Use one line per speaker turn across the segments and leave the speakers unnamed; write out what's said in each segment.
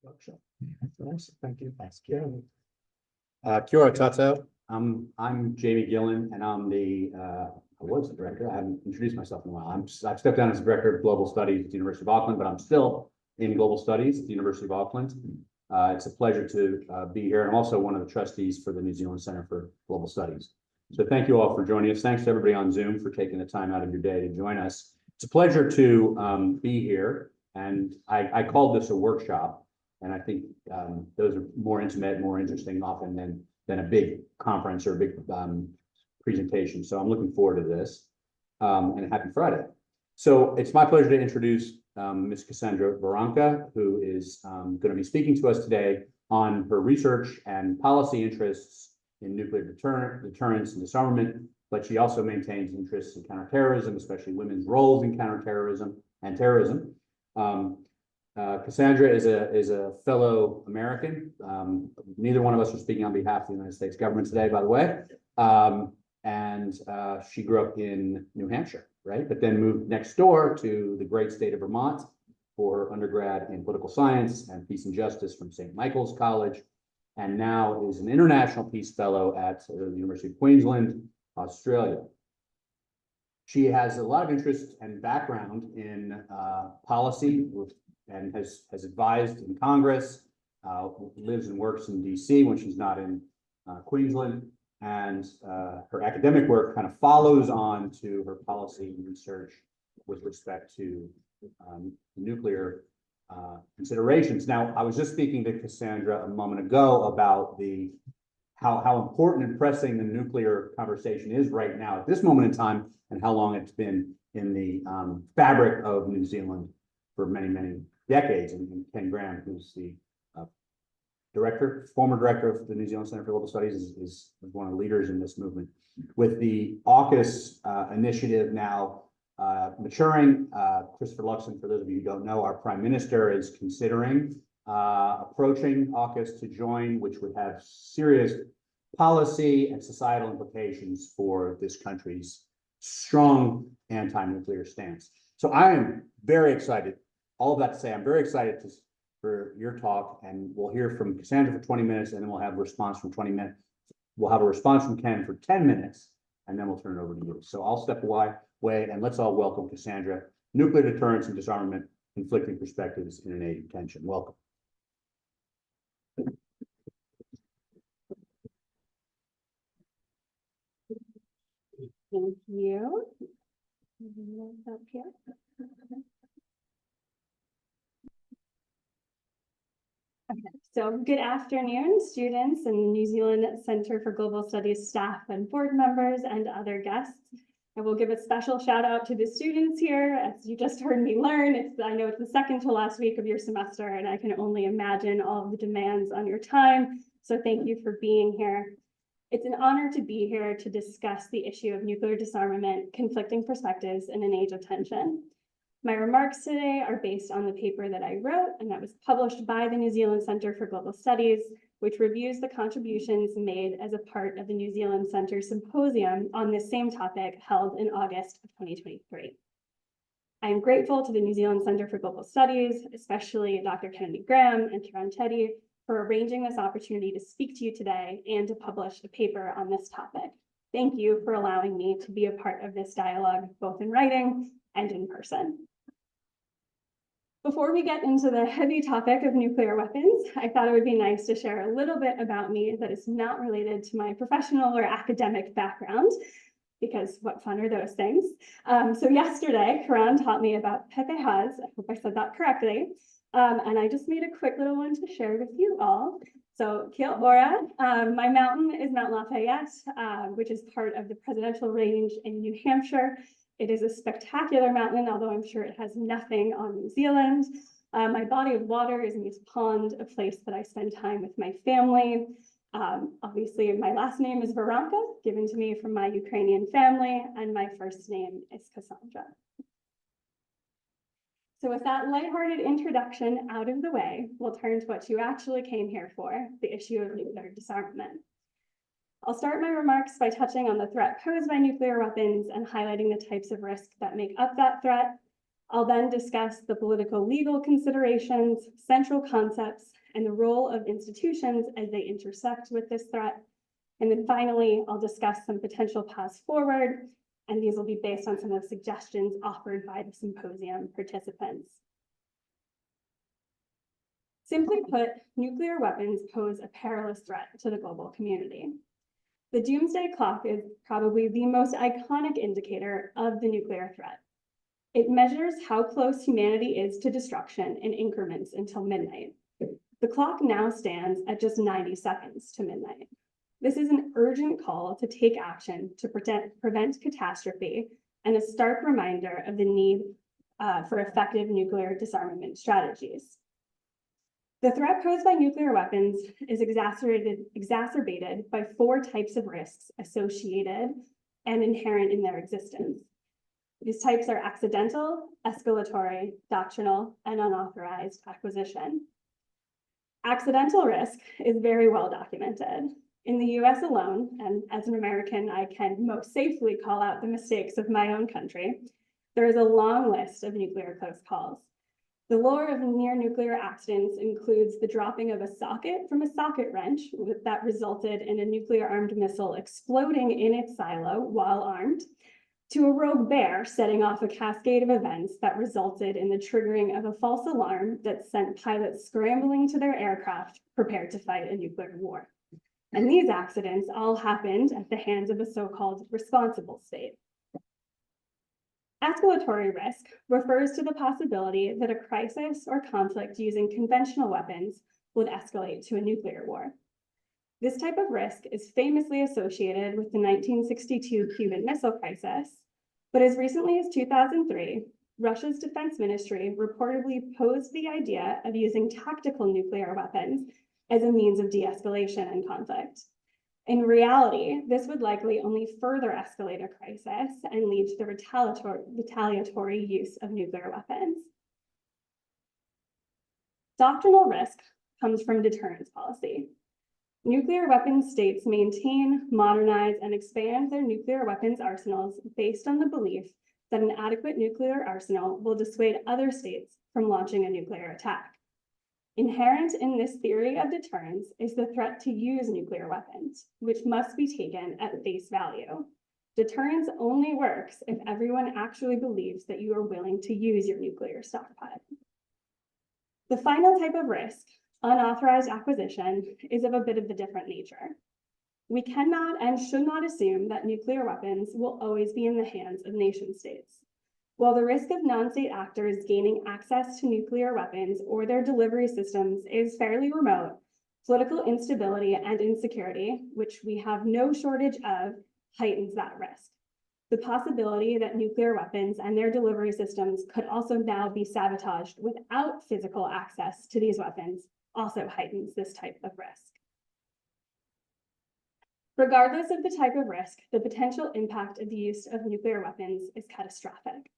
workshop. Nice, thank you. Thanks, Kia ora tato. I'm Jamie Gillen, and I'm I was the director. I haven't introduced myself in a while. I've stepped down as director of global studies at the University of Auckland, but I'm still in global studies at the University of Auckland. It's a pleasure to be here. And I'm also one of the trustees for the New Zealand Center for Global Studies. So thank you all for joining us. Thanks to everybody on Zoom for taking the time out of your day to join us. It's a pleasure to be here. And I called this a workshop. And I think those are more intimate, more interesting often than a big conference or a big presentation. So I'm looking forward to this, and happy Friday. So it's my pleasure to introduce Ms. Cassandra Varanka, who is going to be speaking to us today on her research and policy interests in nuclear deterrence and disarmament, but she also maintains interests in counterterrorism, especially women's roles in counterterrorism and terrorism. Cassandra is a fellow American. Neither one of us are speaking on behalf of the United States government today, by the way. And she grew up in New Hampshire, right? But then moved next door to the great state of Vermont for undergrad in political science and peace and justice from St. Michael's College, and now is an international peace fellow at the University of Queensland, Australia. She has a lot of interest and background in policy and has advised in Congress, lives and works in DC when she's not in Queensland. And her academic work kind of follows on to her policy research with respect to nuclear considerations. Now, I was just speaking to Cassandra a moment ago about how important and pressing the nuclear conversation is right now at this moment in time, and how long it's been in the fabric of New Zealand for many, many decades. And Ken Graham, who's the former director of the New Zealand Center for Global Studies, is one of the leaders in this movement. With the AUKUS initiative now maturing, Christopher Luxon, for those of you who don't know, our Prime Minister is considering approaching AUKUS to join, which would have serious policy and societal implications for this country's strong anti-nuclear stance. So I am very excited. All of that to say, I'm very excited for your talk, and we'll hear from Cassandra for 20 minutes, and then we'll have a response from 20 minutes. We'll have a response from Ken for 10 minutes, and then we'll turn it over to you. So I'll step away, and let's all welcome Cassandra. Nuclear deterrence and disarmament, conflicting perspectives in an age of tension. Welcome.
Thank you. Up here. Okay, so good afternoon, students and New Zealand Center for Global Studies staff and board members and other guests. I will give a special shout out to the students here. As you just heard me learn, I know it's the second to last week of your semester, and I can only imagine all of the demands on your time. So thank you for being here. It's an honor to be here to discuss the issue of nuclear disarmament, conflicting perspectives in an age of tension. My remarks today are based on the paper that I wrote and that was published by the New Zealand Center for Global Studies, which reviews the contributions made as a part of the New Zealand Center Symposium on this same topic held in August of 2023. I am grateful to the New Zealand Center for Global Studies, especially Dr. Kennedy Graham and Kiran Teddy, for arranging this opportunity to speak to you today and to publish a paper on this topic. Thank you for allowing me to be a part of this dialogue, both in writing and in person. Before we get into the heavy topic of nuclear weapons, I thought it would be nice to share a little bit about me that is not related to my professional or academic background, because what fun are those things? So yesterday, Kiran taught me about pepehas. I hope I said that correctly. And I just made a quick little one to share with you all. So kia ora, my mountain is Mount Lafayette, which is part of the Presidential Range in New Hampshire. It is a spectacular mountain, although I'm sure it has nothing on New Zealand. My body of water is Moose Pond, a place that I spend time with my family. Obviously, my last name is Varanka, given to me from my Ukrainian family, and my first name is Cassandra. So with that lighthearted introduction out of the way, we'll turn to what you actually came here for, the issue of nuclear disarmament. I'll start my remarks by touching on the threat posed by nuclear weapons and highlighting the types of risk that make up that threat. I'll then discuss the political legal considerations, central concepts, and the role of institutions as they intersect with this threat. And then finally, I'll discuss some potential paths forward, and these will be based on some of the suggestions offered by the symposium participants. Simply put, nuclear weapons pose a perilous threat to the global community. The doomsday clock is probably the most iconic indicator of the nuclear threat. It measures how close humanity is to destruction in increments until midnight. The clock now stands at just 90 seconds to midnight. This is an urgent call to take action to prevent catastrophe and a stark reminder of the need for effective nuclear disarmament strategies. The threat posed by nuclear weapons is exacerbated by 4 types of risks associated and inherent in their existence. These types are accidental, escalatory, doctrinal, and unauthorized acquisition. Accidental risk is very well documented. In the US alone, and as an American, I can most safely call out the mistakes of my own country, there is a long list of nuclear close calls. The lore of near nuclear accidents includes the dropping of a socket from a socket wrench that resulted in a nuclear armed missile exploding in its silo while armed, to a rogue bear setting off a cascade of events that resulted in the triggering of a false alarm that sent pilots scrambling to their aircraft prepared to fight a nuclear war. And these accidents all happened at the hands of a so-called responsible state. Escalatory risk refers to the possibility that a crisis or conflict using conventional weapons would escalate to a nuclear war. This type of risk is famously associated with the 1962 Cuban Missile Crisis, but as recently as 2003, Russia's defense ministry reportedly posed the idea of using tactical nuclear weapons as a means of de-escalation and conflict. In reality, this would likely only further escalate a crisis and lead to the retaliatory use of nuclear weapons. Doctrinal risk comes from deterrence policy. Nuclear weapons states maintain, modernize, and expand their nuclear weapons arsenals based on the belief that an adequate nuclear arsenal will dissuade other states from launching a nuclear attack. Inherent in this theory of deterrence is the threat to use nuclear weapons, which must be taken at face value. Deterrence only works if everyone actually believes that you are willing to use your nuclear stockpile. The final type of risk, unauthorized acquisition, is of a bit of a different nature. We cannot and should not assume that nuclear weapons will always be in the hands of nation states. While the risk of non-state actors gaining access to nuclear weapons or their delivery systems is fairly remote, political instability and insecurity, which we have no shortage of, heightens that risk. The possibility that nuclear weapons and their delivery systems could also now be sabotaged without physical access to these weapons also heightens this type of risk. Regardless of the type of risk, the potential impact of the use of nuclear weapons is catastrophic.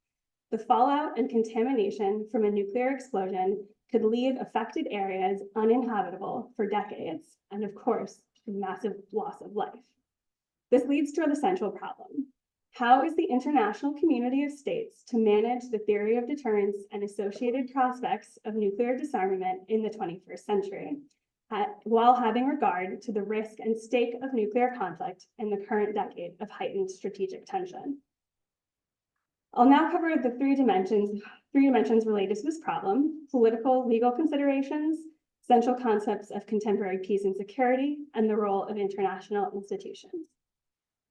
The fallout and contamination from a nuclear explosion could leave affected areas uninhabitable for decades, and of course, massive loss of life. This leads to the central problem. How is the international community of states to manage the theory of deterrence and associated prospects of nuclear disarmament in the 21st century, while having regard to the risk and stake of nuclear conflict in the current decade of heightened strategic tension? I'll now cover the three dimensions related to this problem: political, legal considerations, central concepts of contemporary peace and security, and the role of international institutions.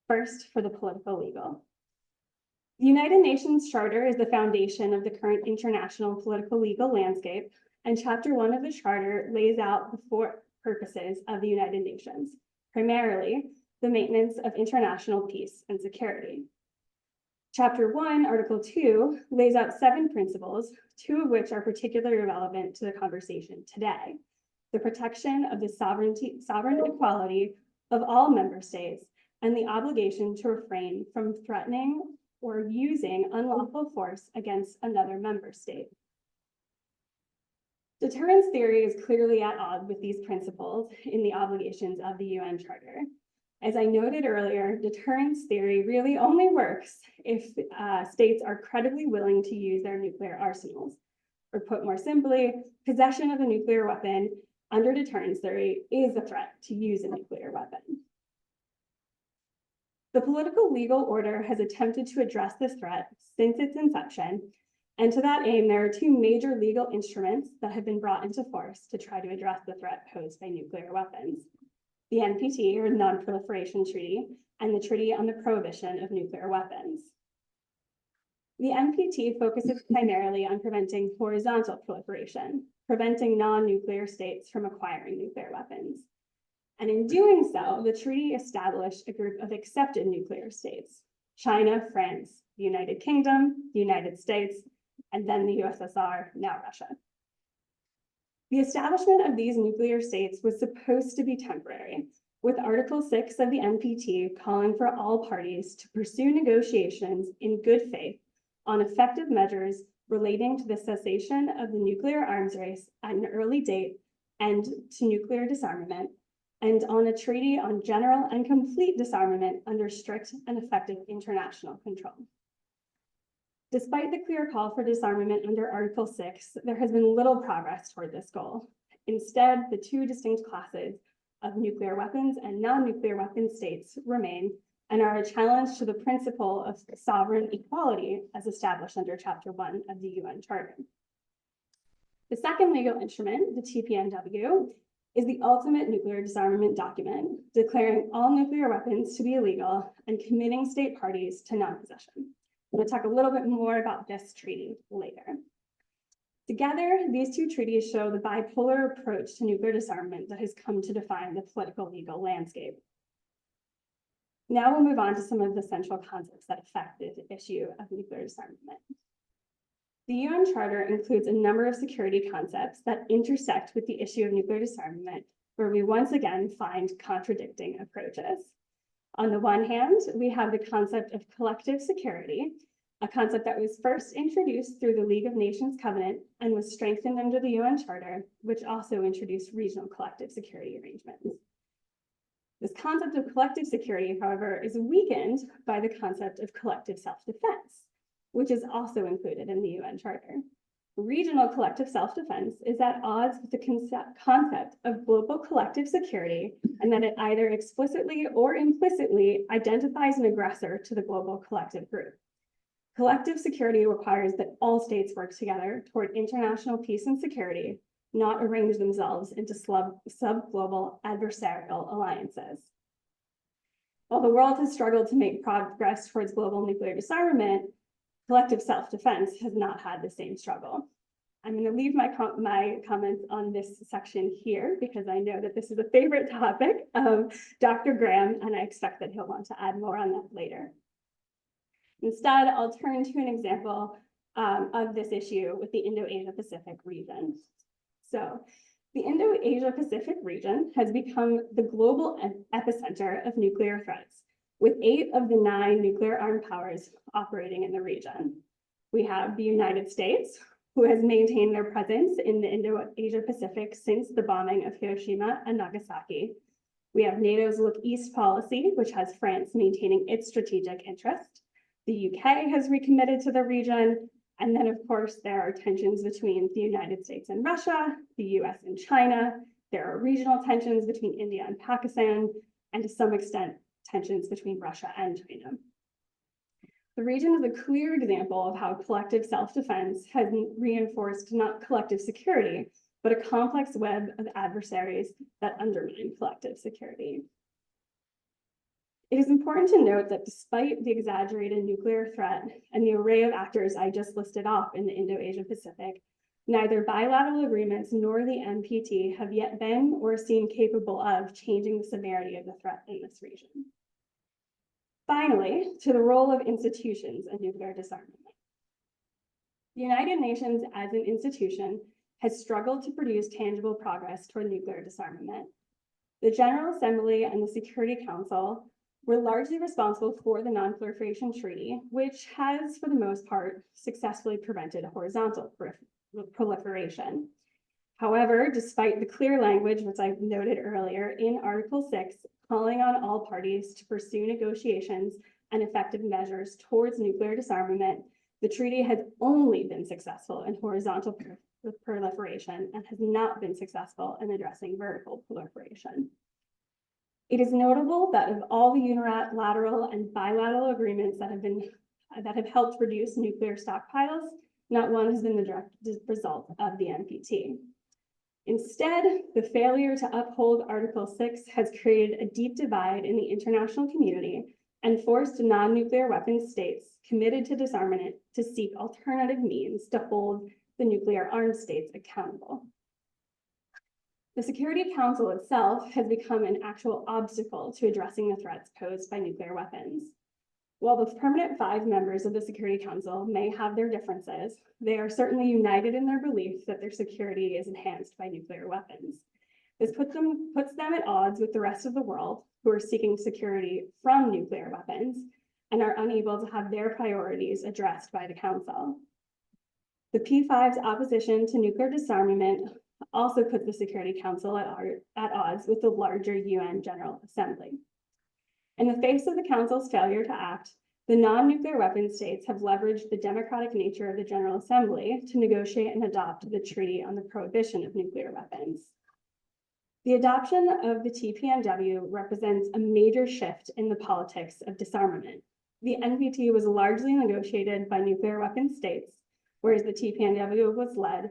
First, for the political legal. The United Nations Charter is the foundation of the current international political legal landscape, and Chapter 1 of the Charter lays out the 4 purposes of the United Nations, primarily the maintenance of international peace and security. Chapter 1, Article 2, lays out 7 principles, 2 of which are particularly relevant to the conversation today: the protection of the sovereign equality of all member states, and the obligation to refrain from threatening or using unlawful force against another member state. Deterrence theory is clearly at odds with these principles in the obligations of the UN Charter. As I noted earlier, deterrence theory really only works if states are credibly willing to use their nuclear arsenals. Or put more simply, possession of a nuclear weapon under deterrence theory is a threat to use a nuclear weapon. The political legal order has attempted to address this threat since its inception, and to that aim, there are two major legal instruments that have been brought into force to try to address the threat posed by nuclear weapons: the NPT, or Non-Proliferation Treaty, and the Treaty on the Prohibition of Nuclear Weapons. The NPT focuses primarily on preventing horizontal proliferation, preventing non-nuclear states from acquiring nuclear weapons. And in doing so, the treaty established a group of accepted nuclear states: China, France, the United Kingdom, the United States, and then the USSR, now Russia. The establishment of these nuclear states was supposed to be temporary, with Article 6 of the NPT calling for all parties to pursue negotiations in good faith on effective measures relating to the cessation of the nuclear arms race at an early date and to nuclear disarmament, and on a treaty on general and complete disarmament under strict and effective international control. Despite the clear call for disarmament under Article 6, there has been little progress toward this goal. Instead, the two distinct classes of nuclear weapons and non-nuclear weapon states remain and are a challenge to the principle of sovereign equality as established under Chapter 1 of the UN Charter. The second legal instrument, the TPNW, is the ultimate nuclear disarmament document, declaring all nuclear weapons to be illegal and committing state parties to non-possession. I'm going to talk a little bit more about this treaty later. Together, these two treaties show the bipolar approach to nuclear disarmament that has come to define the political legal landscape. Now we'll move on to some of the central concepts that affect the issue of nuclear disarmament. The UN Charter includes a number of security concepts that intersect with the issue of nuclear disarmament, where we once again find contradicting approaches. On the one hand, we have the concept of collective security, a concept that was first introduced through the League of Nations Covenant and was strengthened under the UN Charter, which also introduced regional collective security arrangements. This concept of collective security, however, is weakened by the concept of collective self-defense, which is also included in the UN Charter. Regional collective self-defense is at odds with the concept of global collective security, and that it either explicitly or implicitly identifies an aggressor to the global collective group. Collective security requires that all states work together toward international peace and security, not arrange themselves into sub-global adversarial alliances. While the world has struggled to make progress towards global nuclear disarmament, collective self-defense has not had the same struggle. I'm going to leave my comments on this section here because I know that this is a favorite topic of Dr. Graham, and I expect that he'll want to add more on that later. Instead, I'll turn to an example of this issue with the Indo-Asia-Pacific region. So the Indo-Asia-Pacific region has become the global epicenter of nuclear threats, with 8 of the 9 nuclear armed powers operating in the region. We have the United States, who has maintained their presence in the Indo-Asia-Pacific since the bombing of Hiroshima and Nagasaki. We have NATO's Look East policy, which has France maintaining its strategic interest. The UK has recommitted to the region. And then, of course, there are tensions between the United States and Russia, the US and China. There are regional tensions between India and Pakistan, and to some extent, tensions between Russia and China. The region is a clear example of how collective self-defense has reinforced not collective security, but a complex web of adversaries that undermine collective security. It is important to note that despite the exaggerated nuclear threat and the array of actors I just listed off in the Indo-Asia-Pacific, neither bilateral agreements nor the NPT have yet been or seem capable of changing the severity of the threat in this region. Finally, to the role of institutions in nuclear disarmament. The United Nations as an institution has struggled to produce tangible progress toward nuclear disarmament. The General Assembly and the Security Council were largely responsible for the Non-Proliferation Treaty, which has, for the most part, successfully prevented horizontal proliferation. However, despite the clear language, which I noted earlier, in Article 6, calling on all parties to pursue negotiations and effective measures towards nuclear disarmament, the treaty has only been successful in horizontal proliferation and has not been successful in addressing vertical proliferation. It is notable that of all the unilateral and bilateral agreements that have helped reduce nuclear stockpiles, not one has been the direct result of the NPT. Instead, the failure to uphold Article 6 has created a deep divide in the international community and forced non-nuclear weapons states committed to disarmament to seek alternative means to hold the nuclear armed states accountable. The Security Council itself has become an actual obstacle to addressing the threats posed by nuclear weapons. While the permanent 5 members of the Security Council may have their differences, they are certainly united in their belief that their security is enhanced by nuclear weapons. This puts them at odds with the rest of the world who are seeking security from nuclear weapons and are unable to have their priorities addressed by the Council. The P5's opposition to nuclear disarmament also puts the Security Council at odds with the larger UN General Assembly. In the face of the Council's failure to act, the non-nuclear weapon states have leveraged the democratic nature of the General Assembly to negotiate and adopt the Treaty on the Prohibition of Nuclear Weapons. The adoption of the TPNW represents a major shift in the politics of disarmament. The NPT was largely negotiated by nuclear weapon states, whereas the TPNW was led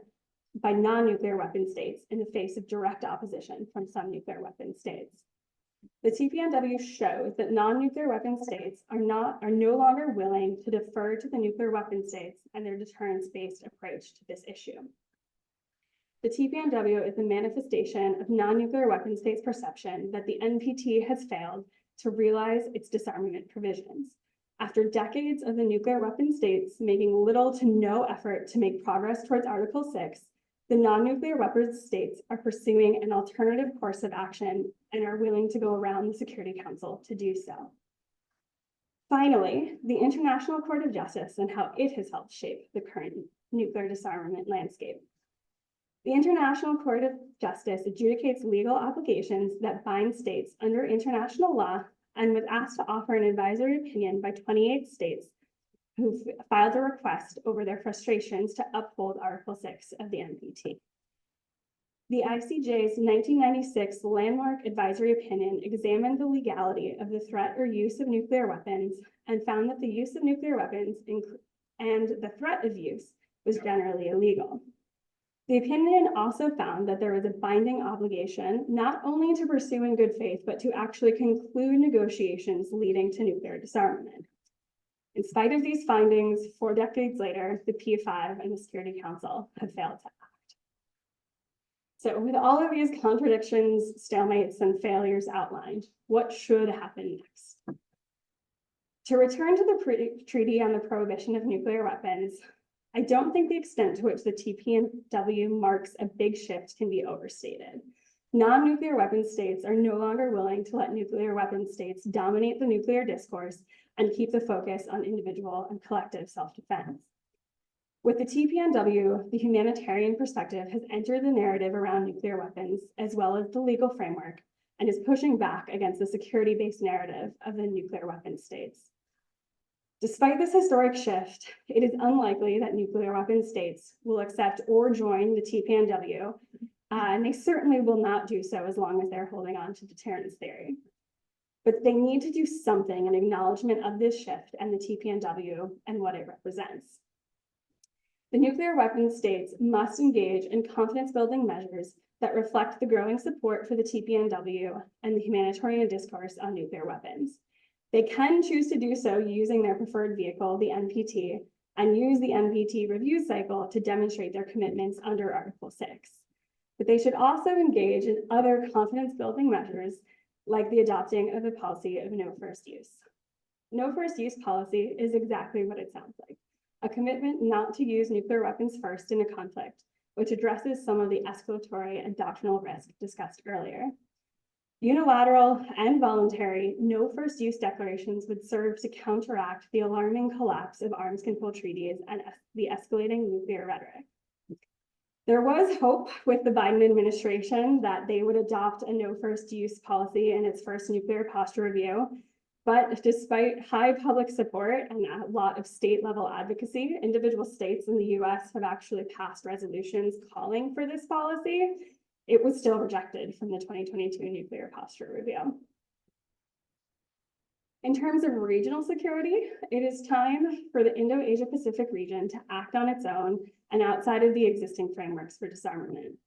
by non-nuclear weapon states in the face of direct opposition from some nuclear weapon states. The TPNW shows that non-nuclear weapon states are no longer willing to defer to the nuclear weapon states and their deterrence-based approach to this issue. The TPNW is a manifestation of non-nuclear weapon states' perception that the NPT has failed to realize its disarmament provisions. After decades of the nuclear weapon states making little to no effort to make progress towards Article 6, the non-nuclear weapons states are pursuing an alternative course of action and are willing to go around the Security Council to do so. Finally, the International Court of Justice and how it has helped shape the current nuclear disarmament landscape. The International Court of Justice adjudicates legal obligations that bind states under international law and was asked to offer an advisory opinion by 28 states who filed a request over their frustrations to uphold Article 6 of the NPT. The ICJ's 1996 landmark advisory opinion examined the legality of the threat or use of nuclear weapons and found that the use of nuclear weapons and the threat of use was generally illegal. The opinion also found that there was a binding obligation not only to pursue in good faith, but to actually conclude negotiations leading to nuclear disarmament. In spite of these findings, 4 decades later, the P5 and the Security Council have failed to act. So with all of these contradictions, stalemates, and failures outlined, what should happen next? To return to the Treaty on the Prohibition of Nuclear Weapons, I don't think the extent to which the TPNW marks a big shift can be overstated. Non-nuclear weapons states are no longer willing to let nuclear weapons states dominate the nuclear discourse and keep the focus on individual and collective self-defense. With the TPNW, the humanitarian perspective has entered the narrative around nuclear weapons, as well as the legal framework, and is pushing back against the security-based narrative of the nuclear weapons states. Despite this historic shift, it is unlikely that nuclear weapons states will accept or join the TPNW, and they certainly will not do so as long as they're holding on to deterrence theory. But they need to do something in acknowledgement of this shift and the TPNW and what it represents. The nuclear weapons states must engage in confidence-building measures that reflect the growing support for the TPNW and the humanitarian discourse on nuclear weapons. They can choose to do so using their preferred vehicle, the NPT, and use the NPT review cycle to demonstrate their commitments under Article 6. But they should also engage in other confidence-building measures like the adopting of a policy of no first use. No first use policy is exactly what it sounds like, a commitment not to use nuclear weapons first in a conflict, which addresses some of the escalatory and doctrinal risk discussed earlier. Unilateral and voluntary no first use declarations would serve to counteract the alarming collapse of arms control treaties and the escalating nuclear rhetoric. There was hope with the Biden administration that they would adopt a no first use policy in its first nuclear posture review. But despite high public support and a lot of state level advocacy, individual states in the US have actually passed resolutions calling for this policy. It was still rejected from the 2022 nuclear posture review. In terms of regional security, it is time for the Indo-Asia Pacific region to act on its own and outside of the existing frameworks for disarmament.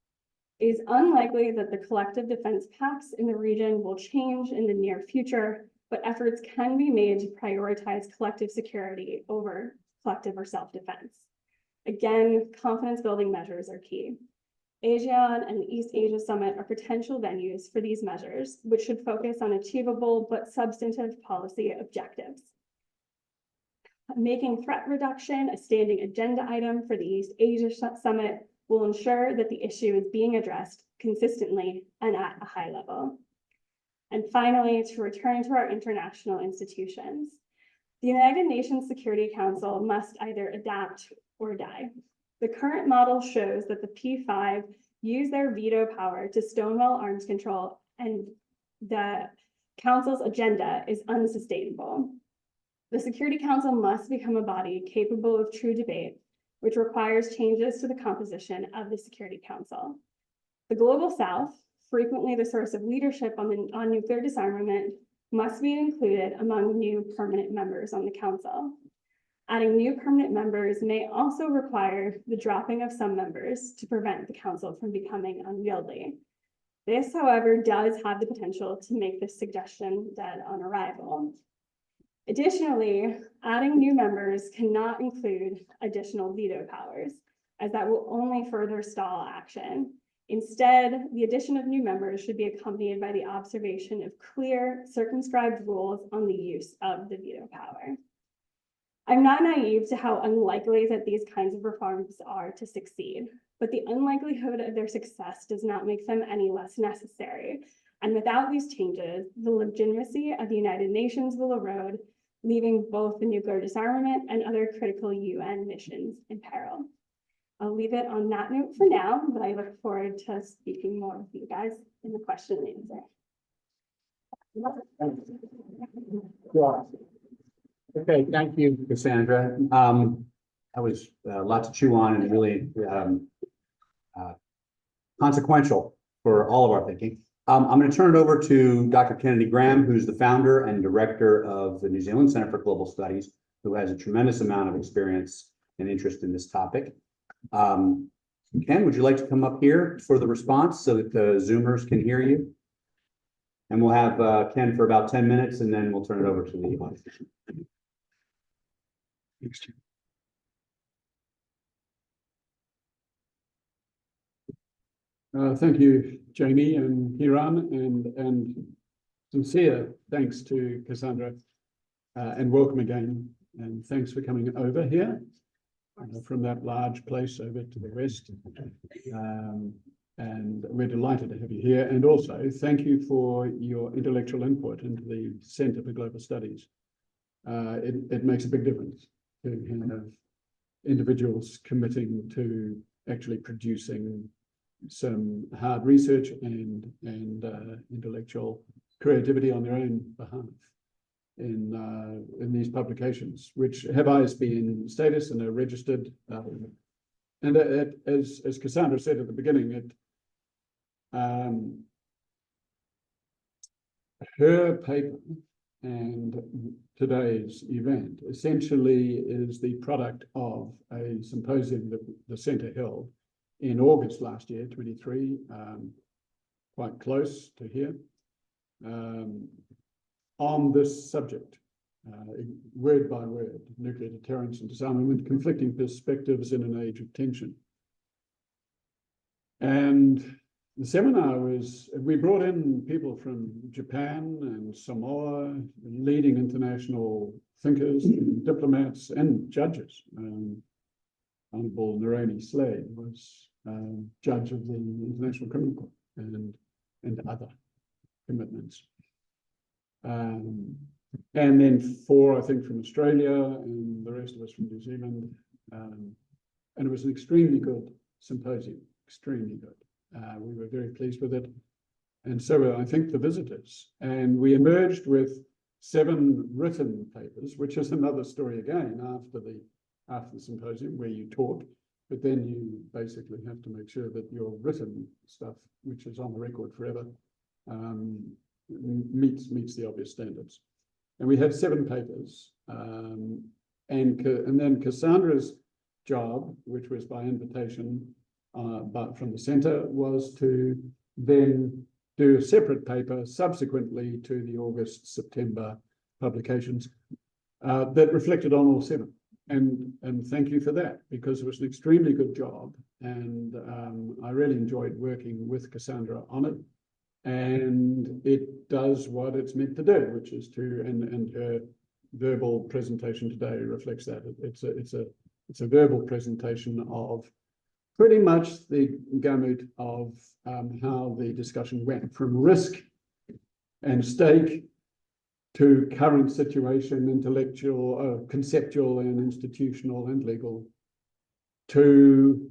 It is unlikely that the collective defense pacts in the region will change in the near future, but efforts can be made to prioritize collective security over collective or self-defense. Again, confidence building measures are key. ASEAN and the East Asia Summit are potential venues for these measures, which should focus on achievable but substantive policy objectives. Making threat reduction a standing agenda item for the East Asia Summit will ensure that the issue is being addressed consistently and at a high level. And finally, to return to our international institutions, the United Nations Security Council must either adapt or die. The current model shows that the P5 use their veto power to stonewall arms control, and the Council's agenda is unsustainable. The Security Council must become a body capable of true debate, which requires changes to the composition of the Security Council. The Global South, frequently the source of leadership on nuclear disarmament, must be included among new permanent members on the Council. Adding new permanent members may also require the dropping of some members to prevent the Council from becoming unwieldy. This, however, does have the potential to make this suggestion dead on arrival. Additionally, adding new members cannot include additional veto powers, as that will only further stall action. Instead, the addition of new members should be accompanied by the observation of clear, circumscribed rules on the use of the veto power. I'm not naive to how unlikely that these kinds of reforms are to succeed, but the unlikelihood of their success does not make them any less necessary. And without these changes, the legitimacy of the United Nations will erode, leaving both the nuclear disarmament and other critical UN missions in peril. I'll leave it on that note for now, but I look forward to speaking more with you guys in the question and answer.
Yeah. Okay, thank you, Cassandra. That was a lot to chew on and really consequential for all of our thinking. I'm going to turn it over to Dr. Kennedy Graham, who's the founder and director of the New Zealand Center for Global Studies, who has a tremendous amount of experience and interest in this topic. Ken, would you like to come up here for the response so that the Zoomers can hear you? And we'll have Ken for about 10 minutes, and then we'll turn it over to the audience.
Thank you, Jamie and Hiram, and sincere thanks to Cassandra, and welcome again, and thanks for coming over here from that large place over to the west. And we're delighted to have you here, and also thank you for your intellectual input into the Centre for Global Studies. It makes a big difference to have individuals committing to actually producing some hard research and intellectual creativity on their own behalf in these publications, which have ISBN status and are registered. And as Cassandra said at the beginning, her paper and today's event essentially is the product of a symposium that the Centre held in August last year, 23, quite close to here, on this subject, word by word, nuclear deterrence and disarmament, conflicting perspectives in an age of tension. And the seminar we brought in people from Japan and Samoa, leading international thinkers, diplomats, and judges. Honorable Neroni Slade was judge of the International Criminal Court and other commitments. And then 4, I think, from Australia, and the rest of us from New Zealand. And it was an extremely good symposium. extremely good. We were very pleased with it. And so were, I think, the visitors. And we emerged with 7 written papers, which is another story again after the symposium where you talk, but then you basically have to make sure that your written stuff, which is on the record forever, meets the obvious standards. And we had 7 papers. And then Cassandra's job, which was by invitation but from the centre, was to then do a separate paper subsequently to the August-September publications that reflected on all 7. And thank you for that, because it was an extremely good job. And I really enjoyed working with Cassandra on it. And it does what it's meant to do, which is to, and her verbal presentation today reflects that. It's a verbal presentation of pretty much the gamut of how the discussion went, from risk and stake to current situation, intellectual, conceptual and institutional and legal, to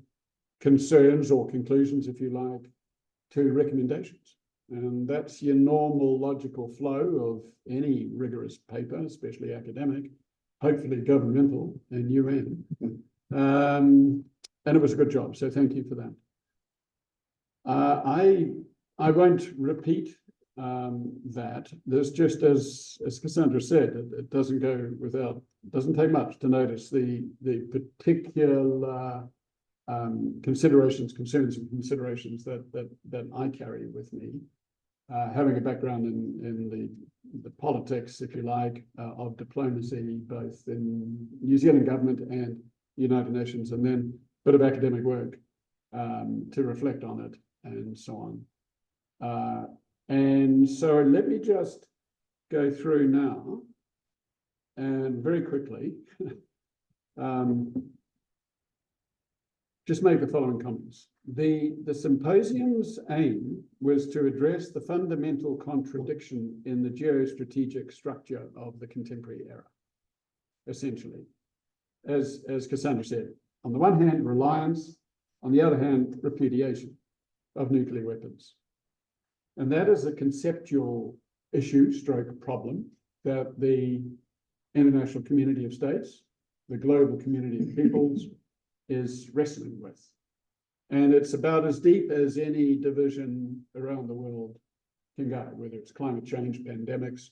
concerns or conclusions, if you like, to recommendations. And that's your normal logical flow of any rigorous paper, especially academic, hopefully governmental and UN. And it was a good job, so thank you for that. I won't repeat that. There's just, as Cassandra said, it doesn't go without, it doesn't take much to notice the particular considerations, concerns and considerations that I carry with me. Having a background in the politics, if you like, of diplomacy, both in New Zealand government and United Nations, and then a bit of academic work to reflect on it and so on. And so let me just go through now and very quickly just make the following comments. The symposium's aim was to address the fundamental contradiction in the geostrategic structure of the contemporary era, essentially. As Cassandra said, on the one hand, reliance, on the other hand, repudiation of nuclear weapons. And that is a conceptual issue, stroke problem, that the international community of states, the global community of peoples, is wrestling with. And it's about as deep as any division around the world can go, whether it's climate change, pandemics,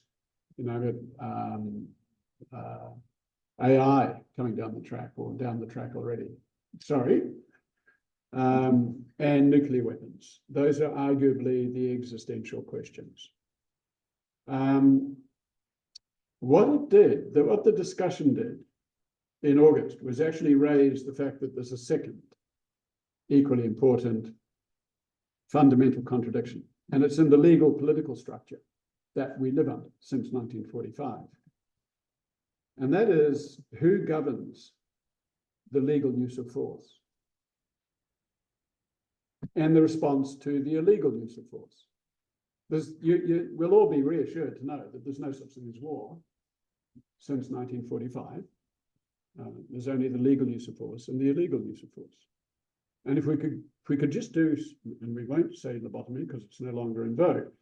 AI coming down the track or down the track already, and nuclear weapons. Those are arguably the existential questions. What the discussion did in August was actually raise the fact that there's a second equally important fundamental contradiction, and it's in the legal political structure that we live under since 1945. And that is, who governs the legal use of force and the response to the illegal use of force. We'll all be reassured to know that there's no such thing as war since 1945. There's only the legal use of force and the illegal use of force. And if we could just do, and we won't say lobotomy because it's no longer in vogue,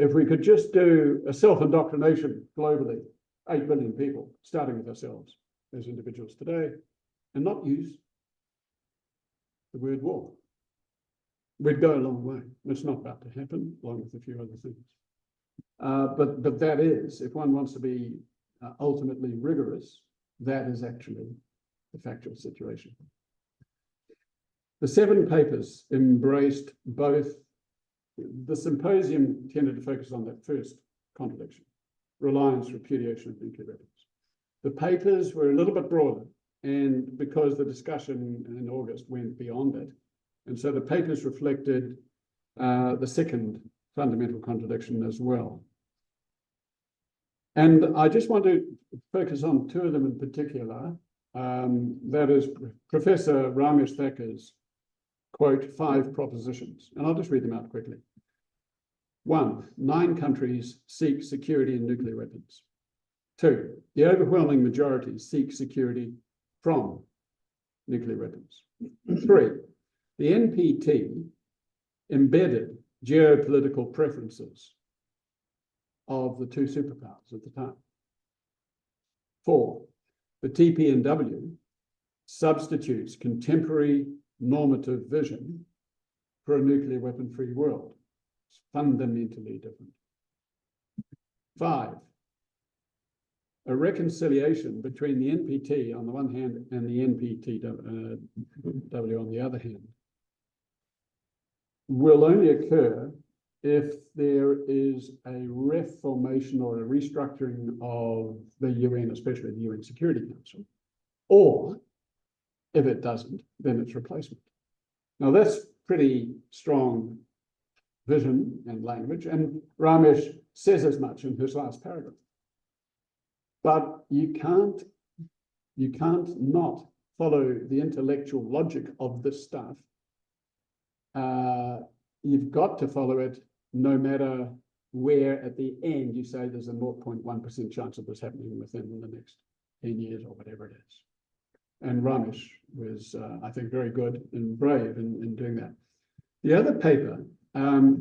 if we could just do a self-indoctrination globally, 8 billion people, starting with ourselves as individuals today, and not use the word war, we'd go a long way. It's not about to happen, along with a few other things. But that is, if one wants to be ultimately rigorous, that is actually the factual situation. The 7 papers embraced both. The symposium tended to focus on that first contradiction, reliance, repudiation of nuclear weapons. The papers were a little bit broader, and because the discussion in August went beyond it, and so the papers reflected the second fundamental contradiction as well. And I just want to focus on 2 of them in particular. That is Professor Ramesh Thakker's quote, 5 propositions, and I'll just read them out quickly. 1, 9 countries seek security in nuclear weapons. 2, the overwhelming majority seek security from nuclear weapons. 3, The NPT embedded geopolitical preferences of the two superpowers at the time. 4, the TPNW substitutes contemporary normative vision for a nuclear weapon-free world. It's fundamentally different. 5, a reconciliation between the NPT on the one hand and the NPTW on the other hand will only occur if there is a reformation or a restructuring of the UN, especially the UN Security Council, or if it doesn't, then it's replacement. Now that's pretty strong vision and language, and Ramesh says as much in his last paragraph. But you can't not follow the intellectual logic of this stuff. You've got to follow it no matter where at the end you say there's a 0.1% chance of this happening within the next 10 years or whatever it is. And Ramesh was, I think, very good and brave in doing that. The other paper,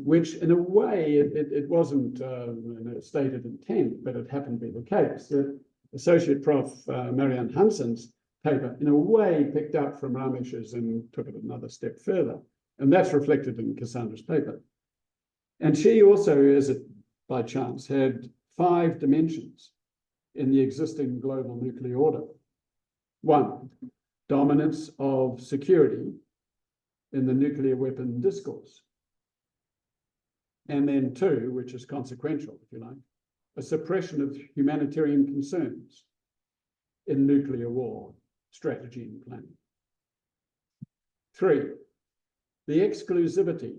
which in a way it wasn't a stated intent, but it happened to be the case, that Associate Prof. Marianne Hanson's paper in a way picked up from Ramesh's and took it another step further. And that's reflected in Cassandra's paper. And she also, as it by chance, had 5 dimensions in the existing global nuclear order. 1, dominance of security in the nuclear weapon discourse. And then 2, which is consequential, if you like, a suppression of humanitarian concerns in nuclear war strategy and planning. 3, the exclusivity,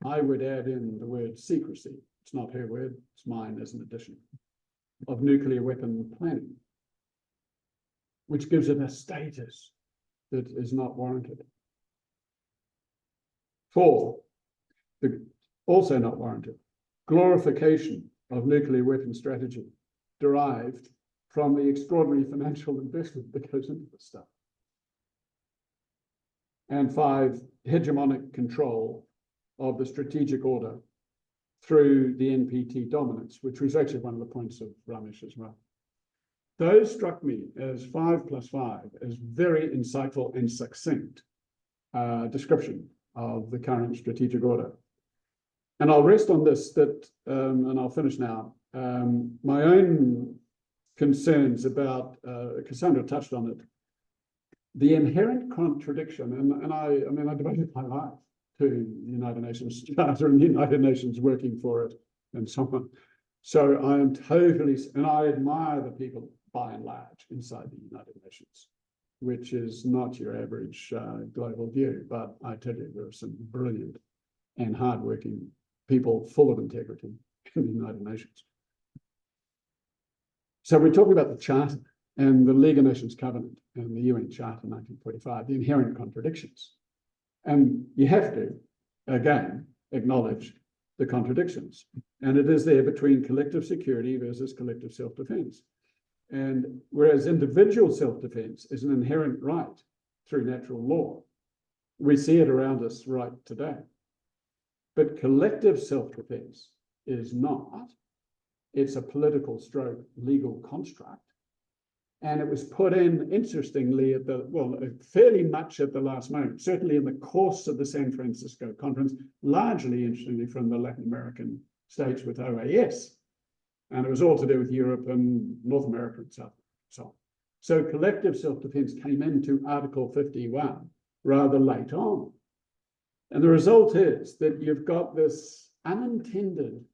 I would add in the word secrecy, it's not her word, it's mine as an addition, of nuclear weapon planning, which gives it a status that is not warranted. 4, also not warranted, glorification of nuclear weapon strategy derived from the extraordinary financial investment that goes into this stuff. And 5, hegemonic control of the strategic order through the NPT dominance, which was actually one of the points of Ramesh as well. Those struck me as 5 + 5 as very insightful and succinct description of the current strategic order. And I'll rest on this, and I'll finish now. My own concerns about, Cassandra touched on it, the inherent contradiction, and I devoted my life to the United Nations Charter and the United Nations working for it and so on. So I am totally, and I admire the people by and large inside the United Nations, which is not your average global view, but I tell you, there are some brilliant and hardworking people full of integrity in the United Nations. So we're talking about the Charter and the League of Nations Covenant and the UN Charter 1945, the inherent contradictions. And you have to, again, acknowledge the contradictions. And it is there between collective security versus collective self-defense. And whereas individual self-defense is an inherent right through natural law, we see it around us right today. But collective self-defense is not. It's a political stroke legal construct. And it was put in, interestingly, fairly much at the last moment, certainly in the course of the San Francisco conference, largely, interestingly, from the Latin American states with OAS. And it was all to do with Europe and North America and so on. So collective self-defense came into Article 51 rather late on. And the result is that you've got this unintended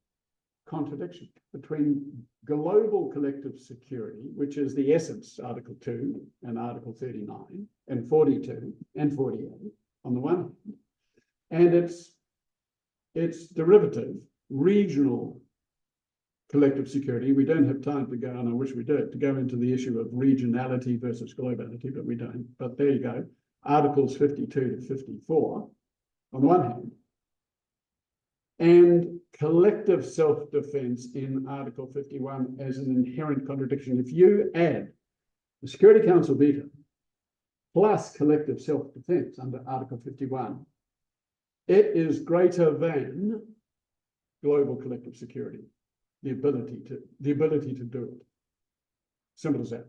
contradiction between global collective security, which is the essence, Article 2 and Article 39 and 42 and 48 on the one hand, and its derivative, regional collective security. We don't have time to go, and I wish we did, to go into the issue of regionality versus globality, but we don't. But there you go, Articles 52 to 54 on the one hand, and collective self-defense in Article 51 as an inherent contradiction. If you add the Security Council veto plus collective self-defense under Article 51, It is greater than global collective security, the ability to do it. Simple as that.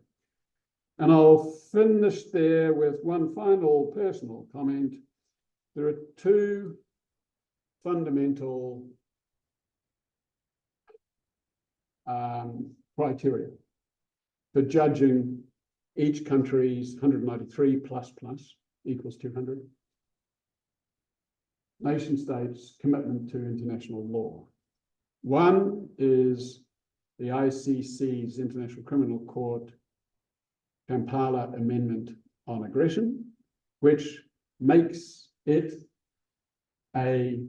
And I'll finish there with one final personal comment. There are two fundamental criteria for judging each country's 193 plus equals 200 nation states' commitment to international law. One is the ICC's International Criminal Court Kampala Amendment on Aggression, which makes it a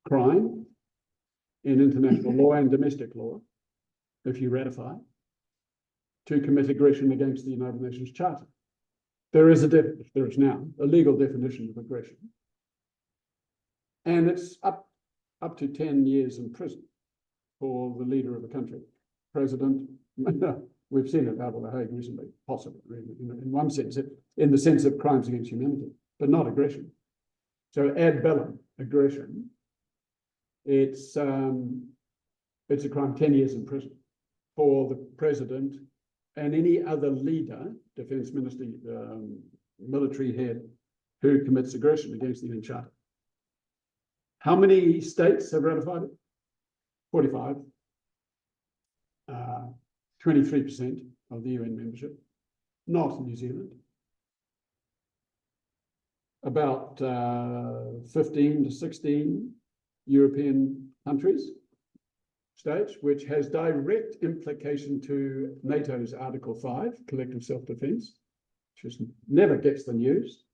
crime in international law and domestic law, if you ratify, to commit aggression against the United Nations Charter. There is now a legal definition of aggression. And it's up to 10 years in prison for the leader of a country, president. We've seen it out of The Hague recently, possibly, in one sense, in the sense of crimes against humanity, but not aggression. So ad bellum, aggression, it's a crime, 10 years in prison for the president and any other leader, defense minister, military head, who commits aggression against the UN Charter. How many states have ratified it? 45. 23% of the UN membership, not New Zealand. About 15 to 16 European countries, states, which has direct implication to NATO's Article 5, collective self-defense, which never gets the news,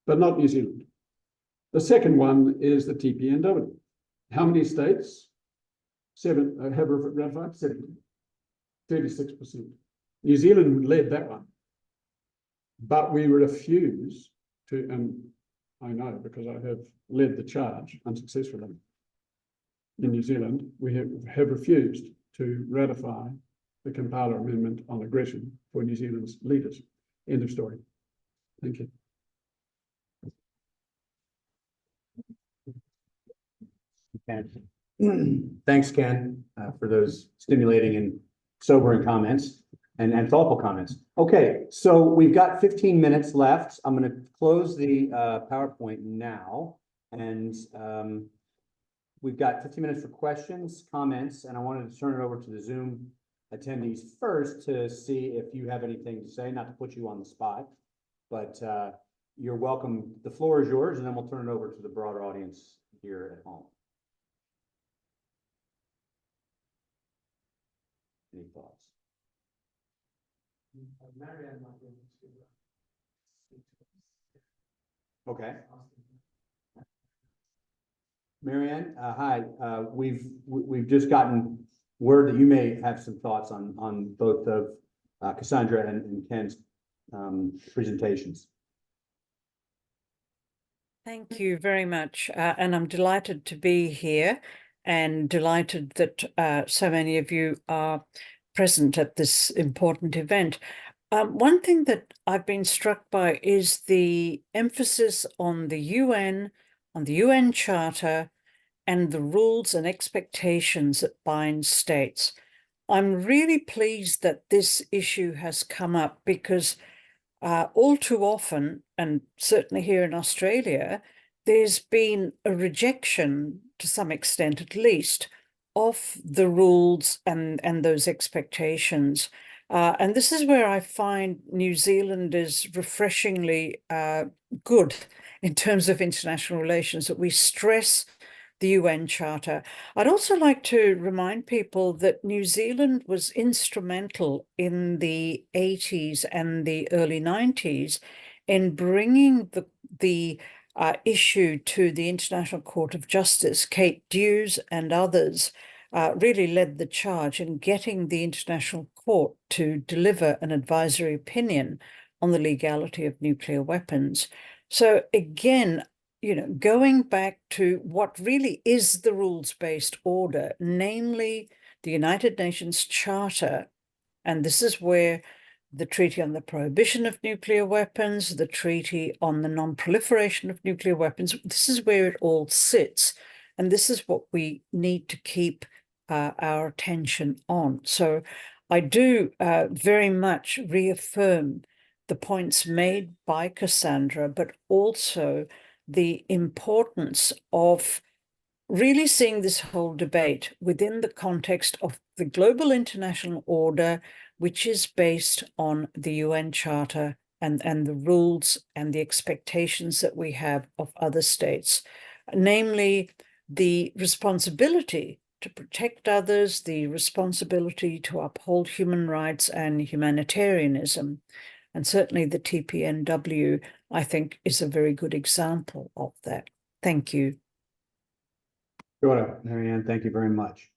but not New Zealand. The second one is the TPNW. How many states? 7 have ratified? 7. 36%. New Zealand led that one, but we refuse to, and I know because I have led the charge unsuccessfully in New Zealand, we have refused to ratify the Kampala Amendment on Aggression for New Zealand's leaders. End of story. Thank you.
Thanks, Ken, for those stimulating and sobering comments and thoughtful comments. Okay, so we've got 15 minutes left. I'm going to close the PowerPoint now, and we've got 15 minutes for questions, comments, and I wanted to turn it over to the Zoom attendees first to see if you have anything to say, not to put you on the spot, but you're welcome. The floor is yours, and then we'll turn it over to the broader audience here at home. Any thoughts?
Marianne might be able to speak to us.
Okay. Marianne, hi. We've just gotten word that you may have some thoughts on both of Cassandra and Ken's presentations.
Thank you very much, and I'm delighted to be here and delighted that so many of you are present at this important event. One thing that I've been struck by is the emphasis on the UN Charter, and the rules and expectations that bind states. I'm really pleased that this issue has come up because all too often, and certainly here in Australia, there's been a rejection, to some extent at least, of the rules and those expectations. And this is where I find New Zealand is refreshingly good in terms of international relations, that we stress the UN Charter. I'd also like to remind people that New Zealand was instrumental in the 80s and the early 90s in bringing the issue to the International Court of Justice. Kate Dews and others really led the charge in getting the International Court to deliver an advisory opinion on the legality of nuclear weapons. So again, going back to what really is the rules-based order, namely the United Nations Charter, and this is where the Treaty on the Prohibition of Nuclear Weapons, the Treaty on the Non-Proliferation of Nuclear Weapons. This is where it all sits. And this is what we need to keep our attention on. So I do very much reaffirm the points made by Cassandra, but also the importance of really seeing this whole debate within the context of the global international order, which is based on the UN Charter and the rules and the expectations that we have of other states, namely the responsibility to protect others, the responsibility to uphold human rights and humanitarianism. And certainly the TPNW, I think, is a very good example of that. Thank you.
Sure, Marianne, thank you very much.